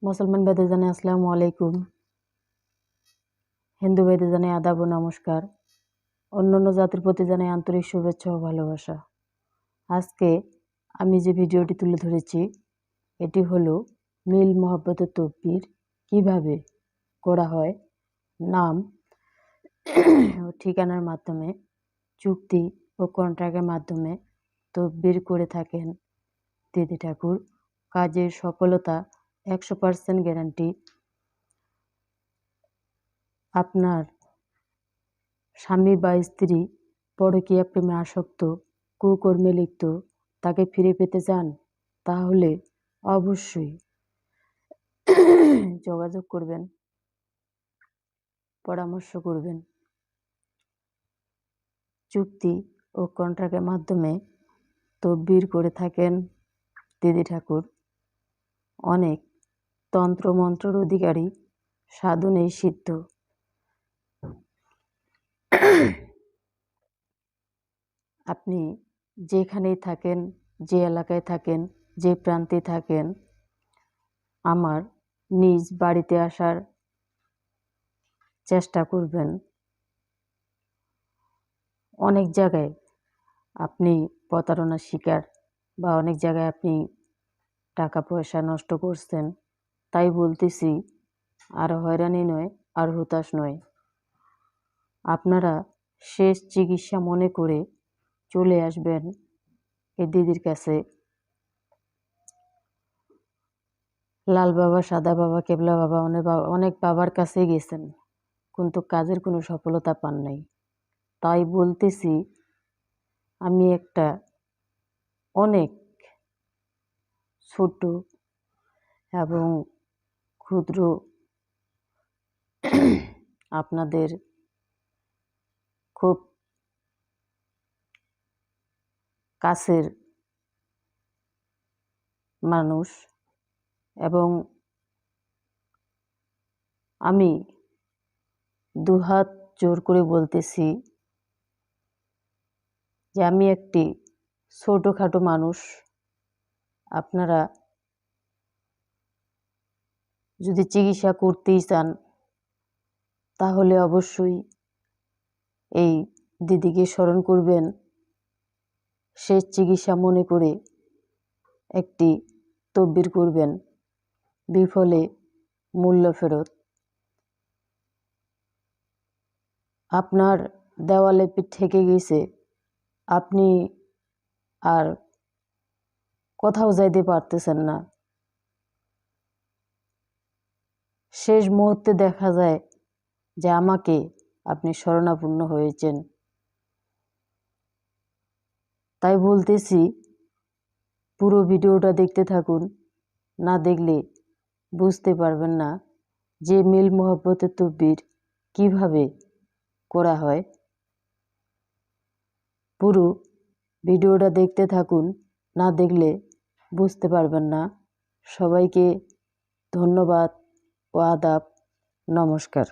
মুসলমান ভাইদের জানাই আসসালামু আলাইকুম, হিন্দু ভাইদের জানাই আদাব ও নমস্কার, অন্যান্য জাতির প্রতি জানাই আন্তরিক শুভেচ্ছা ও ভালোবাসা। আজকে আমি যে ভিডিওটি তুলে ধরেছি এটি হলো মিল মোহাব্বতের তকবীর কিভাবে করা হয়। নাম ও ঠিকানার মাধ্যমে, চুক্তি ও কন্ট্রাক্টের মাধ্যমে তকবীর করে থাকেন দিদি ঠাকুর। কাজের সফলতা 100% গ্যারান্টি। আপনার স্বামী বা স্ত্রী পরকীয়া প্রেমে আসক্ত, কুকর্মে লিপ্ত, তাকে ফিরে পেতে চান, তাহলে অবশ্যই যোগাযোগ করবেন, পরামর্শ করবেন। চুক্তি ও কন্ট্রাক্টের মাধ্যমে তদবির করে থাকেন দিদি ঠাকুর। অনেক তন্ত্রমন্ত্রের অধিকারী, সাধনেই সিদ্ধ। আপনি যেখানেই থাকেন, যে এলাকায় থাকেন, যে প্রান্তে থাকেন, আমার নিজ বাড়িতে আসার চেষ্টা করবেন। অনেক জায়গায় আপনি প্রতারণার শিকার বা অনেক জায়গায় আপনি টাকা পয়সা নষ্ট করছেন, তাই বলতেছি আর হয়রানি নয়, আর হতাশ নয়। আপনারা শেষ চিকিৎসা মনে করে চলে আসবেন এই দিদির কাছে। লাল বাবা, সাদা বাবা, কেবলা বাবা, অনেক বাবার কাছে গেছেন, কিন্তু কাজের কোনো সফলতা পান নাই। তাই বলতেছি আমি একটা অনেক ছোট এবং ক্ষুদ্র আপনাদের খুব কাছের মানুষ, এবং আমি দুহাত জোর করে বলতেছি যে আমি একটি ছোটোখাটো মানুষ। আপনারা যদি চিকিৎসা করতেই চান, তাহলে অবশ্যই এই দিদিকে স্মরণ করবেন, শেষ চিকিৎসা মনে করে একটি তদবির করবেন, বিফলে মূল্য ফেরত। আপনার দেওয়ালে পিঠ ঠেকে গেছে, আপনি আর কোথাও যাইতে পারতেছেন না, শেষ মুহূর্তে দেখা যায় যে আমাকে আপনি শরণাপন্ন হয়েছেন। তাই বলতেছি পুরো ভিডিওটা দেখতে থাকুন, না দেখলে বুঝতে পারবেন না যে মিল মোহাব্বতের তদবির কিভাবে করা হয়। পুরো ভিডিওটা দেখতে থাকুন, না দেখলে বুঝতে পারবেন না। সবাইকে ধন্যবাদ ও আদাব, নমস্কার।